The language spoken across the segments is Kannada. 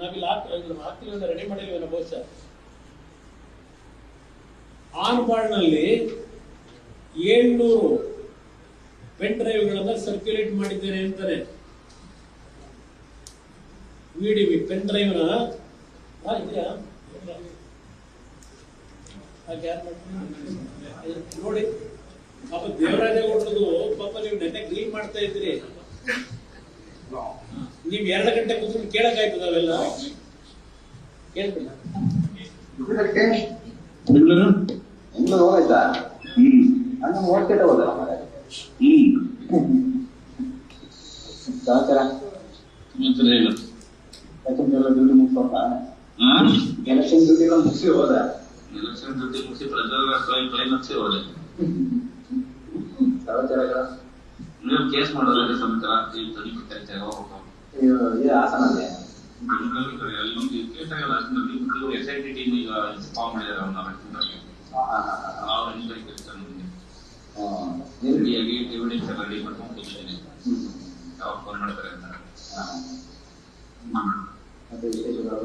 ನಾವಿಲ್ಲಿ ಹಾಕ್ತಿಲ್ಲ ರೆಡಿ ಮಾಡಿಲ್ವೇನೋ ಬಹುಶಃ. ಆನ್ಬಾರ್ಡ್ನಲ್ಲಿ 700 ಪೆನ್ ಡ್ರೈವ್ಗಳನ್ನ ಸರ್ಕ್ಯುಲೇಟ್ ಮಾಡಿದ್ದೇನೆ ಅಂತಾನೆ. ವಿಡಿವಿ ಪೆನ್ ಡ್ರೈವ್ನ ಇದೆಯಾ ನೋಡಿ. ಪಾಪ ದೇವರಾಜೇಗೌಡರದು ಪಾಪ ನೀವು ನೆನ್ನೆ ಕ್ಲೀನ್ ಮಾಡ್ತಾ ಇದ್ರಿ. ನೀವ್ 2 ಗಂಟೆ ಕೂತ್ಕೊಂಡು ಕೇಳಕ್ಕಾಯ್ತದ ಅವೆಲ್ಲ? ಕೇಳ್ಬಿಡಿ. ಹೋಗಾಯ್ತಾ? ಓದ್ಕೆಟ್ಟ ಹೋದ ಸಹಕಾರ ಡ್ಯೂಟಿ ಮುಗಿಸೋಣ. ಎಲೆಕ್ಷನ್ ಡ್ಯೂಟಿ ಮುಗಿಸಿ ಹೋದ. ಎಲೆಕ್ಷನ್ ಡ್ಯೂಟಿ ಮುಗಿಸಿ ಕ್ಲೈಮ್ಯಾಕ್ಸ್ ಹೋದೆ. ಸಹಚಾರಗಳ ನೀವು ಕೇಸ್ ಮಾಡೋದ್ರೆ ಸಮೇತ ತನಿಖೆ ಕರೀತಾರೆ. ಇದು ಹಾಸನಲ್ಲಿ ಅಲ್ಲೊಂದು ಕೇಸ್ ಆಗಲ್ಲ. SIT ಟೀಮ್ ಈಗ ಫಾರ್ಮ್ ಮಾಡಿದ್ದಾರೆ. ಅವ್ರು ಎನ್ಕ್ವೈರಿ ಕರೀತಾರೆ. ರೆಡಿಯಾಗಿ ಎವಿಡೆನ್ಸ್ ಎಲ್ಲ ರೆಡಿ ಮಾಡ್ಕೊಂಡು ಕೂತಿದ್ದೀನಿ. ಯಾವಾಗ ಫೋನ್ ಮಾಡ್ತಾರೆ ಅಂತ.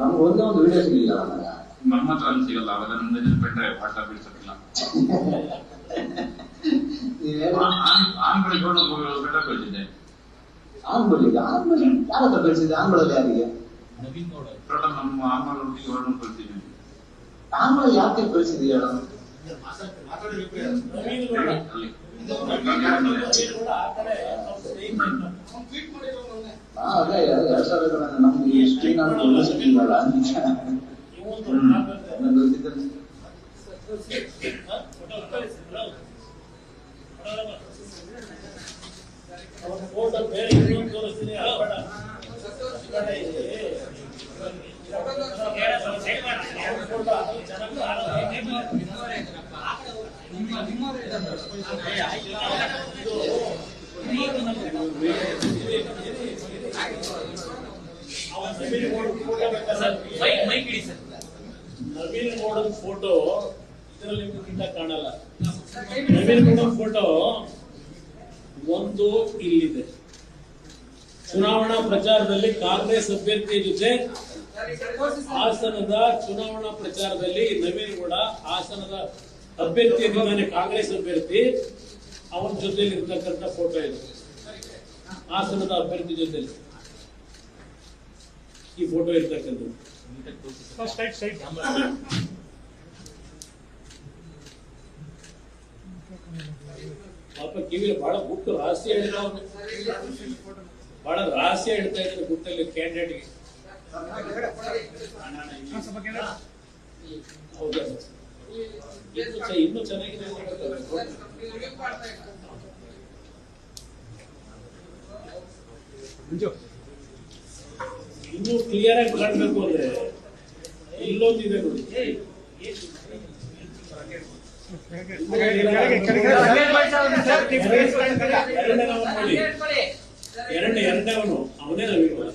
ನಮ್ಗೆ ಒಂದು ವಿಡಿಯೋ ಸಿಗಲಿಲ್ಲ. ನಮ್ಮ ಹತ್ರ ಅಲ್ಲಿ ಸಿಗಲ್ಲ. ಅವಾಗ ನಮ್ದು ಬಿಟ್ರೆ ವಾಟ್ಸಾಪ್ ಬಿಡ್ಸಕ್ಕಿಲ್ಲ. ಆನ್ಗಳಿಗೆ ಬೆಟ್ಟ ಕಳಿಸಿದ್ದೆ. ಆನ್ಗಳಿಗೆ ಯಾರ ಹತ್ರ ಕಳಿಸಿದ್ದೆ? ಆನ್ಗಳಲ್ಲಿ ಯಾರಿಗೆ? ಟೋಟಲ್ ನಮ್ಮ ಆನ್ಗಳಿಗೆ ಹೊರಡು ಕಳಿಸಿದ್ವಿ. ಆನ್ಗಳಲ್ಲಿ ಯಾಕೆ ಕಳಿಸಿದ್ವಿ ಹೇಳ? ಅದೇ 2000 ನಮ್ಗೆ ಎಷ್ಟು ನಾನು ಸಿಕ್ಕಿಲ್ಲ ನವೀನ್ ಗೌಡನ ಫೋಟೋ ಇದರಲ್ಲಿ ನಿಮ್ಗೆ ಕಾಣಲ್ಲ. ನವೀನ್ ಗೌಡನ ಫೋಟೋ ಒಂದು ಇಲ್ಲಿದೆ. ಚುನಾವಣಾ ಪ್ರಚಾರದಲ್ಲಿ ಕಾಂಗ್ರೆಸ್ ಅಭ್ಯರ್ಥಿ ಜೊತೆ ಹಾಸನದ ಚುನಾವಣಾ ಪ್ರಚಾರದಲ್ಲಿ ನವೀನ್ ಗೌಡ ಹಾಸನದ ಅಭ್ಯರ್ಥಿ ಇದ್ದಾನೆ, ಕಾಂಗ್ರೆಸ್ ಅಭ್ಯರ್ಥಿ. ಅವನ ಜೊತೆಲಿ ಇರ್ತಕ್ಕಂಥ ಫೋಟೋ ಇದು. ಹಾಸನದ ಅಭ್ಯರ್ಥಿ ಜೊತೆಲಿ ಈ ಫೋಟೋ ಇರ್ತಕ್ಕಂಥದ್ದು. ಪಾಪ ಕಿವಿಯಲ್ಲಿ ಬಹಳ ಗುಟ್ಟು ರಹಸ್ಯ ಹೇಳ್ತಾ ಬಹಳ ರಹಸ್ಯ ಹೇಳ್ತಾ ಇದ್ದಾರೆ ಗುಟ್ಟಲ್ಲಿ ಕ್ಯಾಂಡಿಡೇಟ್ಗೆ. ಹೌದಾ? ಇನ್ನೂ ಚೆನ್ನಾಗಿದೆ. ಇನ್ನೂ ಕ್ಲಿಯರ್ ಆಗಿ ಕಾಣಬೇಕು ಅಂದ್ರೆ ಇಲ್ಲೊಂದಿದೆ ನೋಡಿ. ಎರಡನೇ ಅವನು ಅವನೇ ನವೀನ್ ಗೌಡ.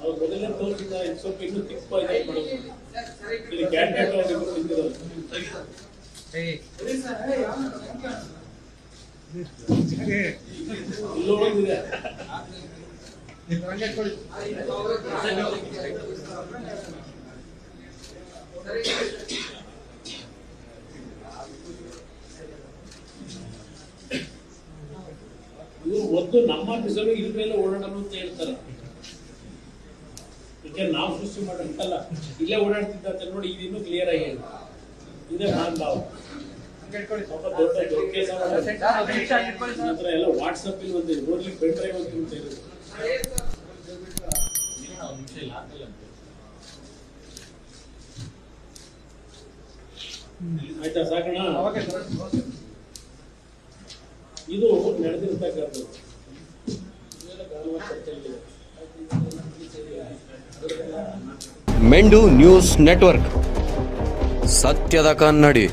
ಅವ್ರು ಮೊದಲೇ ತೋರಿಸಿದ ಸ್ವಲ್ಪ ಇನ್ನೂ ತಿಪ್ಪ ಇದೆ ಮಾಡೋದು. ಇಲ್ಲಿ ಕ್ಯಾಂಡಿಡೇಟ್ ಅವರು ತಿಂದಿರೋದು. ಇಲ್ಲೊಂದಿದೆ. ಇವರು ಒಂದು ನಮ್ಮ ಬಿಸಲು ಇದ್ರ ಮೇಲೆ ಓಡಾಡೋಣ ಅಂತ ಹೇಳ್ತಾರೆ. ಯಾಕೆ ನಾವು ಸೃಷ್ಟಿ ಮಾಡಲ್ಲ, ಇಲ್ಲೇ ಓಡಾಡ್ತಿದ್ದ ನೋಡಿ. ಇದು ಇನ್ನೂ ಕ್ಲಿಯರ್ ಆಗಿ ಇದೇ ಭಾವ. ಸ್ವಲ್ಪ ದೊಡ್ಡ ಕೇಸ ಎಲ್ಲ ವಾಟ್ಸಪ್ ಇಲ್ಲಿ ಒಂದು ನೋಡ್ಲಿಕ್ಕೆ ಪೆನ್ ಡ್ರೈವ್ ಅಂತ ಇರುತ್ತೆ. ಆಯ್ತಾ? ಸಾಕಣ? ಇದು ನಡೆದಿರ್ತಕ್ಕಂಥದ್ದು. ಮೆಂಡು ನ್ಯೂಸ್ ನೆಟ್ವರ್ಕ್, ಸತ್ಯದ ಕನ್ನಡಿ.